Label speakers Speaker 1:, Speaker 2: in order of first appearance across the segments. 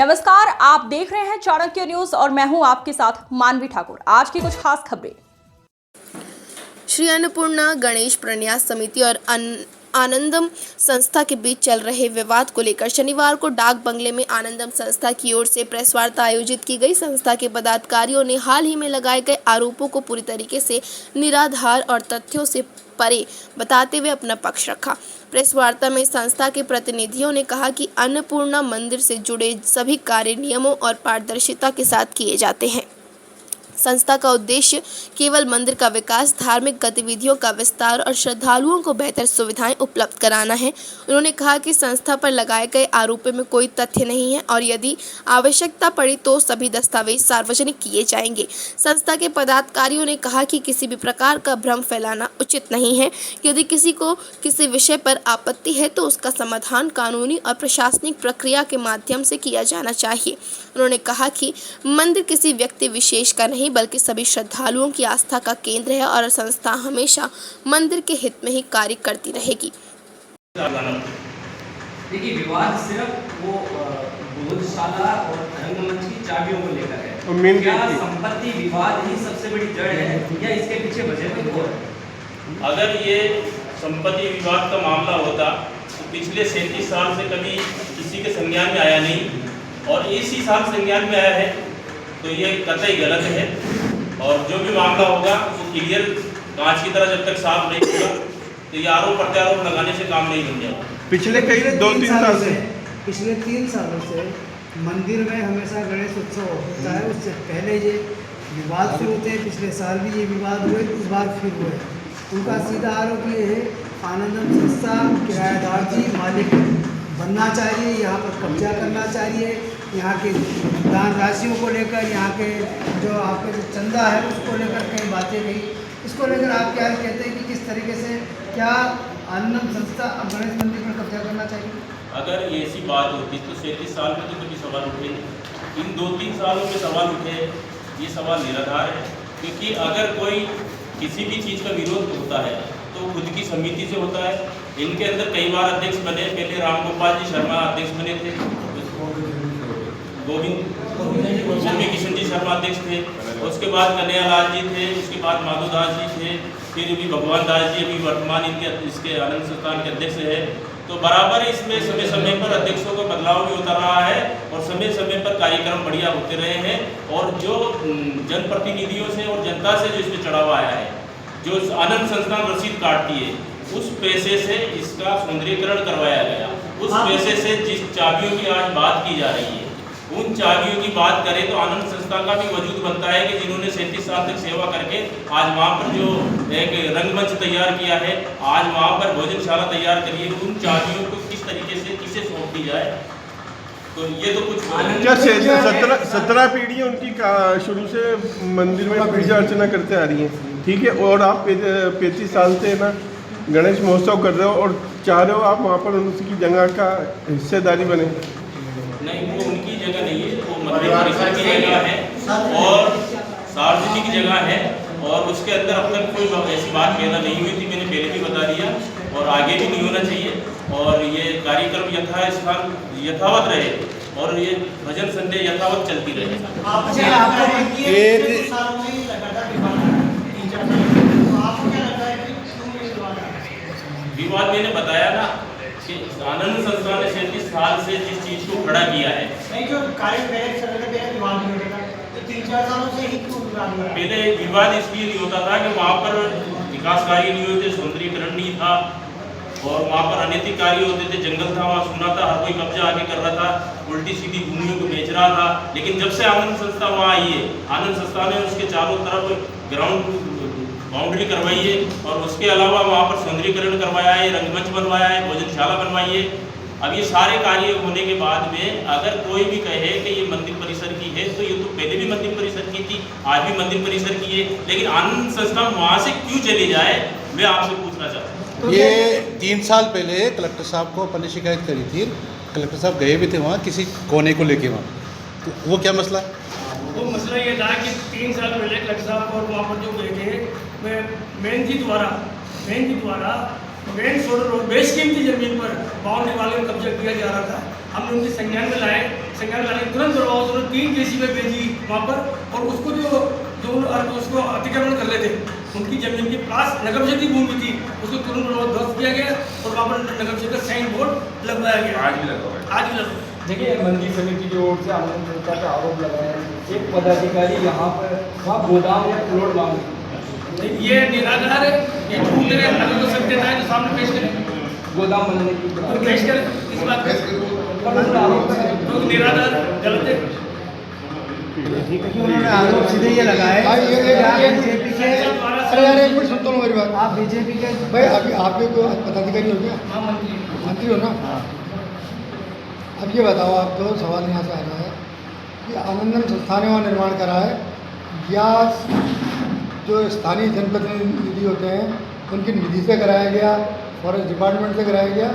Speaker 1: नमस्कार, आप देख रहे हैं चाणक्य न्यूज और मैं हूं आपके साथ मानवी ठाकुर। आज की कुछ खास खबरें।
Speaker 2: श्री अन्नपूर्णा गणेश प्रन्यास समिति और आनंदम संस्था के बीच चल रहे विवाद को लेकर शनिवार को डाक बंगले में आनंदम संस्था की ओर से प्रेस वार्ता आयोजित की गई। संस्था के पदाधिकारियों ने हाल ही में लगाए गए आरोपों को पूरी तरीके से निराधार और तथ्यों से परे बताते हुए अपना पक्ष रखा। प्रेस वार्ता में संस्था के प्रतिनिधियों ने कहा कि अन्नपूर्णा मंदिर से जुड़े सभी कार्य नियमों और पारदर्शिता के साथ किए जाते हैं। संस्था का उद्देश्य केवल मंदिर का विकास, धार्मिक गतिविधियों का विस्तार और श्रद्धालुओं को बेहतर सुविधाएं उपलब्ध कराना है। उन्होंने कहा कि संस्था पर लगाए गए आरोपों में कोई तथ्य नहीं है और यदि आवश्यकता पड़ी तो सभी दस्तावेज सार्वजनिक किए जाएंगे। संस्था के पदाधिकारियों ने कहा कि किसी भी प्रकार का भ्रम फैलाना उचित नहीं है। यदि किसी को किसी विषय पर आपत्ति है तो उसका समाधान कानूनी और प्रशासनिक प्रक्रिया के माध्यम से किया जाना चाहिए। उन्होंने कहा कि मंदिर किसी व्यक्ति विशेष का नहीं बल्कि सभी श्रद्धालुओं की आस्था का केंद्र है और संस्था हमेशा मंदिर के हित में ही कार्य करती रहेगी।
Speaker 3: देखिए, विवाद सिर्फ वो भोजशाला और रंगमंच की चाबियों को लेकर है। क्या संपत्ति विवाद ही सबसे बड़ी जड़ है या इसके पीछे वजह कोई और है?
Speaker 4: अगर ये संपत्ति विवाद का मामला होता तो पिछले 37 साल से कभी किसी के संज्ञान में आया नहीं और इसी साल संज्ञान में आया है, तो ये कतई गलत है। और जो भी मामला होगा वो क्लियर कांच की तरह जब तक साफ नहीं होगा तो ये आरोप प्रत्यारोप लगाने से काम नहीं बन जाएगा।
Speaker 5: पिछले कई 2-3 साल से
Speaker 6: पिछले 3 सालों से मंदिर में हमेशा गणेश उत्सव होता है। उससे पहले ये विवाद शुरू होते हैं। पिछले साल भी ये विवाद हुए, इस बार फिर हुए। उनका सीधा आरोप ये है आनंदम संस्था किराएदार जी मालिक बनना चाहिए, यहाँ पर कब्जा करना चाहिए। यहाँ के दान राशियों को लेकर, यहाँ के जो आपके जो चंदा है उसको लेकर कई बातें कही। इसको लेकर आप क्या कहते हैं कि किस तरीके से क्या आनंदम संस्था अब गणेश मंदिर पर कब्जा करना चाहिए?
Speaker 4: अगर ऐसी बात होती तो 37 साल में तो कभी सवाल उठे नहीं। इन 2-3 सालों में सवाल उठे, ये सवाल निराधार है। क्योंकि अगर कोई किसी भी चीज़ का विरोध होता है तो खुद की समिति से होता है। इनके अंदर कई बार अध्यक्ष बने, पहले रामगोपाल जी शर्मा अध्यक्ष बने थे, गोविंद किशन जी शर्मा अध्यक्ष थे, उसके बाद कन्हैयालाल जी थे, उसके बाद माधोदास जी थे, फिर अभी भगवान दास जी अभी वर्तमान इसके आनंद संस्थान के अध्यक्ष है। तो बराबर इसमें समय समय पर अध्यक्षों का बदलाव भी होता रहा है और समय समय पर कार्यक्रम बढ़िया होते रहे हैं। और जो जनप्रतिनिधियों से और जनता से जो इसमें चढ़ाव आया है, जो आनंद संस्थान रसीद काटती है, उस पैसे से इसका सौंदर्यीकरण करवाया गया। उस पैसे से जिस चाबियों की आज बात की जा रही है, उन चाबियों की बात करें तो आनंद संस्था का भी वजूद बनता है कि जिन्होंने 37 साल तक सेवा करके आज वहाँ पर जो एक रंगमंच तैयार किया है, आज वहाँ पर भोजनशाला तैयार करी है, उन चाबियों को किस तरीके से किसे सौंप दी जाए, तो ये तो कुछ
Speaker 5: क्या 17 पीढ़ियाँ उनकी शुरू से मंदिर में पूजा अर्चना करते आ रही हैं, ठीक है। और आप 35 साल से ना गणेश महोत्सव कर रहे हो और चाह रहे हो आप वहाँ पर उनकी जगह का हिस्सेदारी बने।
Speaker 4: नहीं, वो उनकी जगह नहीं है, वो मंदिर परिसर की जगह है और सार्वजनिक जगह है और उसके अंदर अब तक कोई ऐसी बात पैदा नहीं हुई थी। मैंने पहले भी बता दिया और आगे भी नहीं होना चाहिए। और ये कार्यक्रम यथावत रहे और ये भजन संध्या यथावत चलती रहे। विवाद मैंने बताया ना कि आनंद संस्था ने 37 साल से जिस चीज को खड़ा किया है, पहले विवाद इसलिए नहीं होता था कि वहाँ पर विकास कार्य नहीं होते, सौंदर्यीकरण नहीं था और वहाँ पर अनैतिक कार्य होते थे, जंगल था, वहाँ सुना था, हर कोई कब्जा आके कर रहा था, उल्टी सीधी भूमियों को बेच रहा था। लेकिन जब से आनंद संस्था वहाँ आई है, आनंद संस्था ने उसके चारों तरफ ग्राउंड बाउंड्री करवाई है और उसके अलावा वहाँ पर सौंदर्यीकरण करवाया है, रंगमंच बनवाया है, भोजनशाला बनवाई है। अब ये सारे कार्य होने के बाद में अगर कोई भी कहे कि ये मंदिर परिसर की है तो ये तो पहले भी मंदिर परिसर की थी, आज भी मंदिर परिसर की है। लेकिन आनंद संस्था वहाँ से क्यों चली जाए, मैं आपसे पूछना चाहता हूँ।
Speaker 7: ये 3 साल पहले कलेक्टर साहब को अपनी शिकायत करी थी। कलेक्टर साहब गए भी थे वहाँ किसी कोने को लेके वहाँ, तो वो क्या मसला?
Speaker 8: वो मसला ये था कि 3 साल पहले कलेक्टर साहब और वहाँ पर जो गए थे मेन जी द्वारा मेन सोडर रोड बेस कीमती जमीन पर बाउंड्री वाले में कब्जा किया जा रहा था। हमने उनके संज्ञान में लाए, संज्ञान में लाने के तुरंत प्रभाव से उन्होंने 3 जेसीबी भेजी वहाँ पर, और उसको उसको अतिक्रमण कर रहे थे, उनकी जमीन के पास नगर परिषद की भूमि थी, उसको तुरंत प्रभाव ध्वस्त किया गया और वहाँ पर नगर परिषद का साइन बोर्ड लगवाया गया। आज भी लगा हुआ है।
Speaker 9: देखिए, मंदिर समिति की ओर से आनंद संस्था का आरोप लगाया है, एक पदाधिकारी यहाँ पर वहाँ गोदाम या प्लॉट मांगे,
Speaker 8: ये निराधार है, ये झूठ है। अगर तो सत्यता है तो सामने पेश करें,
Speaker 9: गोदाम बनाने की
Speaker 8: तो पेश करें इस बात तो निराधार गलत है।
Speaker 6: क्योंकि उन्होंने आरोप सीधे ये लगाए कि आप बीजेपी के,
Speaker 10: अरे यार एक मिनट सुनता हूँ मेरी बात।
Speaker 6: आप बीजेपी के
Speaker 10: भाई अभी आपके कोई पदाधिकारी हो गया,
Speaker 8: हाँ मंत्री,
Speaker 10: मंत्री हो ना। अब ये बताओ, आप तो सवाल यहाँ से आ रहा है कि आनंदम संस्था ने वहाँ निर्माण करा है या जो स्थानीय जनप्रतिनिधि होते हैं उनकी निधि से कराया गया, फॉरेस्ट डिपार्टमेंट से कराया गया,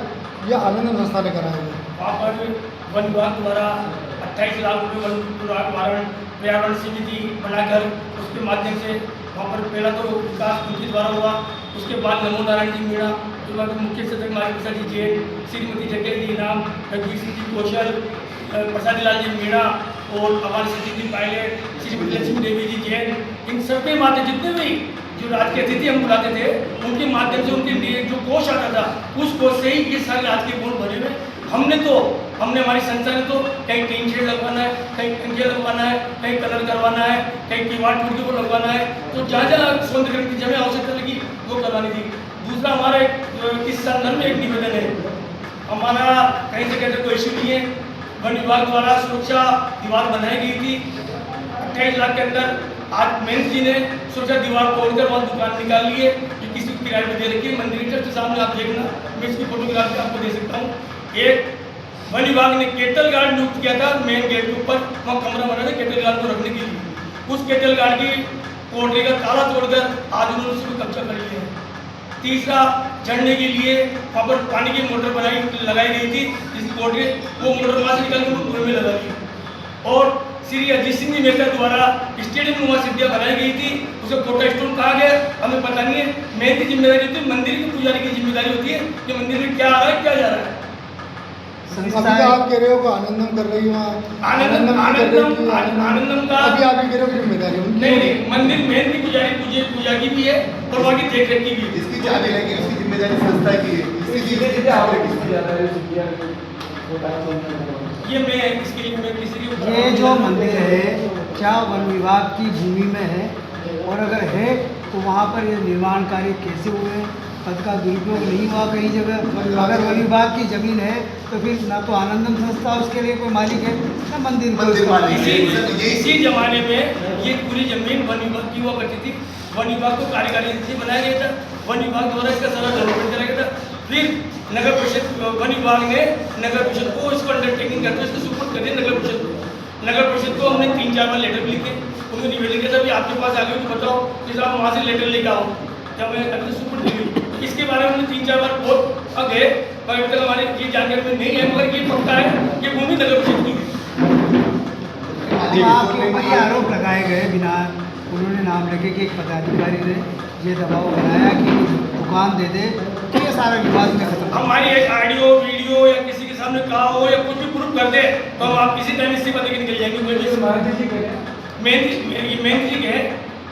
Speaker 10: या आनंदम संस्था ने कराया गया?
Speaker 8: वहाँ पर वन विभाग द्वारा 28 लाख रुपये वन पर्यावरण समिति बनाकर उसके माध्यम से वहाँ पर पहला तो विकास उनके द्वारा हुआ, उसके बाद नमो नारायण जी मीणा, उसके बाद मुख्य सचिव मारी प्रसाद जी जैन, श्रीमती जगह जी नाम, रघुवीर सिंह जी कौशल, प्रसाद लाल जी मीणा और हमारे सचिव जी पायलट, श्रीमती लक्ष्मी देवी जी जैन, इन सबके माध्यम जितने भी जो राजकीय अतिथि हम बुलाते थे उनके माध्यम से उनके लिए जो कोष आता था उस कोष से ही ये सारे राजकीय बोर्ड भरे हुए। हमने हमारी संस्था ने तो कहीं टीन शेड लगवाना है, कहीं पंखे लगवाना है, कहीं कलर करवाना है, कहीं किवाड़ टूट को लगवाना है, तो जहाँ जहाँ सौंदर्यकरण की जगह आवश्यकता लगी वो करवानी थी। दूसरा हमारा इस संदर्भ में एक निवेदन है, हमारा कहीं से कहते कोई इशू नहीं है। वन विभाग द्वारा सुरक्षा दीवार बनाई गई थी 28 लाख के अंदर, आज मेंस जी ने सुरक्षा दीवार तोड़कर वहाँ दुकान निकाल ली है, जो किसी को किराए पर दे रखी है। मंदिर के सामने आप देखना, मैं इसकी फोटोग्राफी आपको दे सकता हूँ। एक वन विभाग ने केटल गार्ड नियुक्त किया था मेन गेट के ऊपर, वहाँ कमरा बना था केटल गार्ड को रखने के लिए। उस केटल गार्ड की कोठरी का ताला तोड़कर आज उन्होंने उसको कब्जा कर लिया है। तीसरा, चढ़ने के लिए वहाँ पर पानी की मोटर लगाई गई थी, जिसकी कोठरी वो मोटर वहाँ से निकल कर कुएं में लगा दी। और श्री अजीत सिंह जी मेहता द्वारा स्टेडियम में वहाँ सिद्धियाँ बनाई गई थी, उसे फोटो स्टोन कहा गया हमें पता नहीं है। मेन की जिम्मेदारी होती है, मंदिर के पुजारी की जिम्मेदारी होती है कि मंदिर में क्या आ रहा है क्या जा रहा है।
Speaker 10: अभी तो आप कह रहे हो कि आनंदम कर रही है वहाँ, आनंदम का अभी आप ही कह रहे हो कि जिम्मेदारी
Speaker 8: नहीं, मंदिर मेन की पुजारी पूजा की भी है और वहाँ की देख रेख की भी है।
Speaker 11: इसकी चाबी लगी, उसकी जिम्मेदारी संस्था की है।
Speaker 8: ये मैं इसके लिए मैं किसी की
Speaker 6: ये जो मंदिर है क्या वन विभाग की भूमि में है, और अगर है तो वहाँ पर ये निर्माण कार्य कैसे हुए, पद का दुरुपयोग नहीं हुआ कहीं जगह? अगर वन विभाग की जमीन है तो फिर ना तो आनंदम संस्था उसके लिए कोई मालिक है ना मंदिर।
Speaker 8: इसी जमाने में ये पूरी जमीन वन विभाग की हुआ करती थी। वन विभाग को कार्यकारी एजेंसी बनाया गया था, वन विभाग द्वारा इसका सारा डेवलपमेंट कराया गया था। फिर नगर परिषद, वन विभाग ने नगर परिषद को इसको अंडरटेकिंग करते इसको सुपुर्द कर दिया नगर परिषद को। नगर परिषद को हमने 3-4 बार लेटर लिखे, उनको निवेदन किया था भी आपके पास आ गए तो बताओ कि साहब वहाँ से लेटर लेकर आओ, जब मैं अभी सुपुर्द दी गई। इसके बारे में हमने 3-4 बार बहुत गए, पर अभी तक हमारे ये जानकारी में नहीं है, मगर ये पक्का है कि भूमि नगर परिषद की है।
Speaker 6: आपके ऊपर ये आरोप लगाए गए बिना उन्होंने नाम लेके कि एक पदाधिकारी ने ये दबाव बनाया कि दुकान दे दे, तो ये सारा विवाद में खत्म।
Speaker 8: हमारी एक ऑडियो वीडियो या किसी के सामने कहा हो या कुछ भी प्रूफ कर दे तो हम आप किसी टाइम इसी पता के निकल जाएंगे।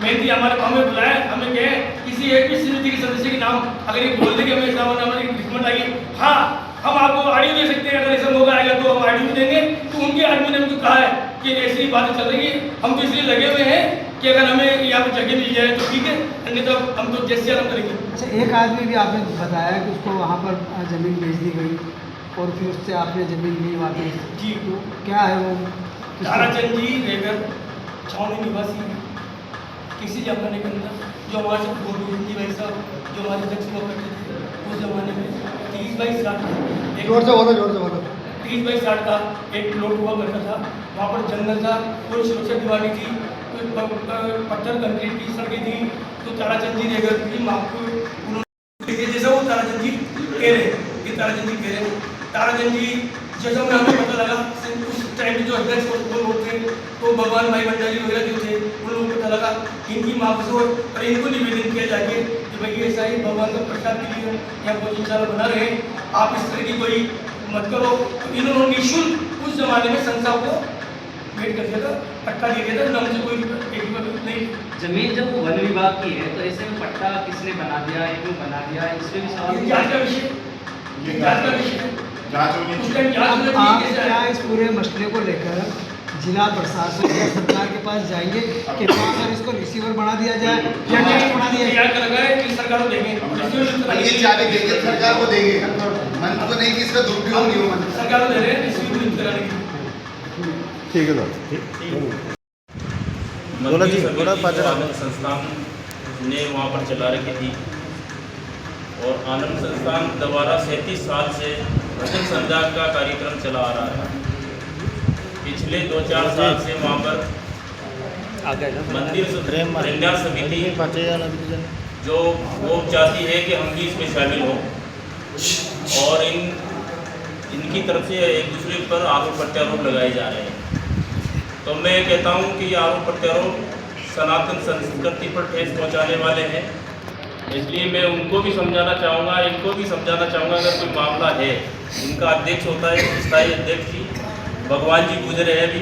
Speaker 8: मेहंदी हमारे हमें बुलाए, हमें कहे किसी एक भी समिति के सदस्य के नाम अगर ये बोल दे कि हमें हमारी रिकमेंड आई, हाँ हम आपको ऑडियो दे सकते हैं, अगर ऐसा मौका आएगा तो हम ऑडियो देंगे। तो उनके आदमी ने हमको कहा है कि ऐसी बातें चल रही है, हम तो इसलिए लगे हुए हैं कि अगर हमें यहाँ पर जगह मिल जाए तो ठीक है, अन्यथा हम तो जैसे आराम करेंगे।
Speaker 6: अच्छा, एक आदमी भी आपने बताया कि उसको वहाँ पर ज़मीन बेच दी गई और फिर उससे आपने ज़मीन ली वापस।
Speaker 8: जी,
Speaker 6: तो क्या है वो?
Speaker 8: ताराचंद जी रेगर छावनी निवासी हैं किसी जमाने के अंदर, जो हमारे साथ गोविंद जी भाई साहब जो हमारे अध्यक्ष हुआ करते थे उस जमाने में 30/60 30/60 का एक प्लॉट हुआ करता था। वहाँ पर जंगल था, कोई सुरक्षा दीवारी थी, पत्थर कंक्रीट की सड़कें थी। तो ताराचंद जी रेगर की माँ को उन्होंने जैसा वो ताराचंद जी कह रहे कि ताराचंद जी कह रहे ताराचंद जी जैसा हमें पता लगा उस टाइम जो अध्यक्ष लोग थे तो भगवान भाई भंडारी वगैरह जो थे उन लोगों को पता लगा इनकी माँ को और इनको निवेदन किया जाके कि भाई ऐसा ही भगवान का प्रसाद के लिए या कोई इंशाल्लाह बना रहे, आप इस तरह की कोई मत करो। तो इन्होंने निःशुल्क उस जमाने में संस्था को भेंट कर दिया था, पट्टा दे दिया था, न मुझे कोई एक नहीं।
Speaker 3: जमीन जब वो वन विभाग की है तो ऐसे में पट्टा किसने बना दिया, क्यों बना दिया, इसमें भी सवाल।
Speaker 8: जांच का विषय, जांच का विषय है। उस टाइम जांच होनी चाहिए
Speaker 6: आप
Speaker 8: कैसे
Speaker 6: क्या इस पूरे मसले को लेकर जिला प्रशासन या सरकार के पास जाएंगे कि वहाँ पर इसको रिसीवर बना दिया जाए या नहीं बना दिया जाए?
Speaker 8: तैयार कर रखा है कि सरकार को देंगे,
Speaker 11: ये चाबी देंगे सरकार को देंगे, मन को नहीं कि इसका दुरुपयोग नहीं हो।
Speaker 8: सरकार को दे रहे हैं रिसीव को कराने के लिए।
Speaker 5: ठीक है सर।
Speaker 4: मंदिर समिति जो आनंद संस्थान ने वहाँ पर चला रखी थी, और आनंद संस्थान दोबारा 37 साल से भजन संध्या का कार्यक्रम चला आ रहा है। पिछले 2-4 साल से वहाँ पर मंदिर प्रन्यास समिति जो वो चाहती है कि हम भी इसमें शामिल हों, और इनकी तरफ से एक दूसरे पर आरोप प्रत्यारोप लगाए जा रहे हैं। तो मैं कहता हूँ कि ये आरोप प्रत्यारोप सनातन संस्कृति पर ठेस पहुँचाने वाले हैं, इसलिए मैं उनको भी समझाना चाहूँगा, इनको भी समझाना चाहूँगा। अगर कोई मामला है, इनका अध्यक्ष होता है स्थायी अध्यक्ष जी भगवान जी गुजरे हैं अभी,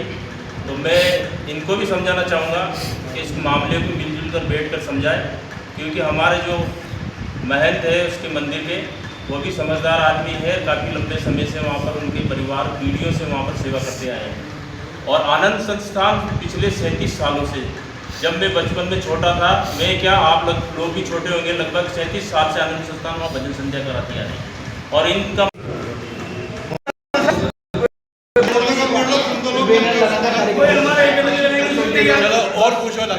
Speaker 4: तो मैं इनको भी समझाना चाहूँगा कि इस मामले को मिलजुल कर बैठ कर समझाएं, क्योंकि हमारे जो महंत है उसके मंदिर के, वो भी समझदार आदमी है, काफ़ी लंबे समय से वहाँ पर उनके परिवार पीढ़ियों से वहाँ पर सेवा करते आए हैं। और आनंद संस्थान पिछले 37 सालों से, जब मैं बचपन में छोटा था, मैं क्या आप लोग भी छोटे होंगे, लगभग 37 साल से आनंद संस्थान वहाँ भजन संध्या कराती आ रही है। और इनका
Speaker 7: चलो और पूछो चलो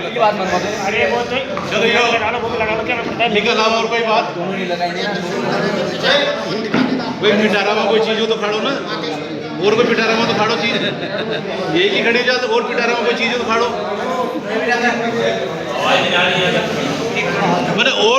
Speaker 7: निकल आओ, और कोई बात कोई पिटारा में कोई चीज़ हो तो खाड़ो ना, और कोई पिटारा में तो खाड़ो चीज़, एक ही खड़ी जा तो और पिटारा में कोई चीज़ हो तो खाड़ो मैंने और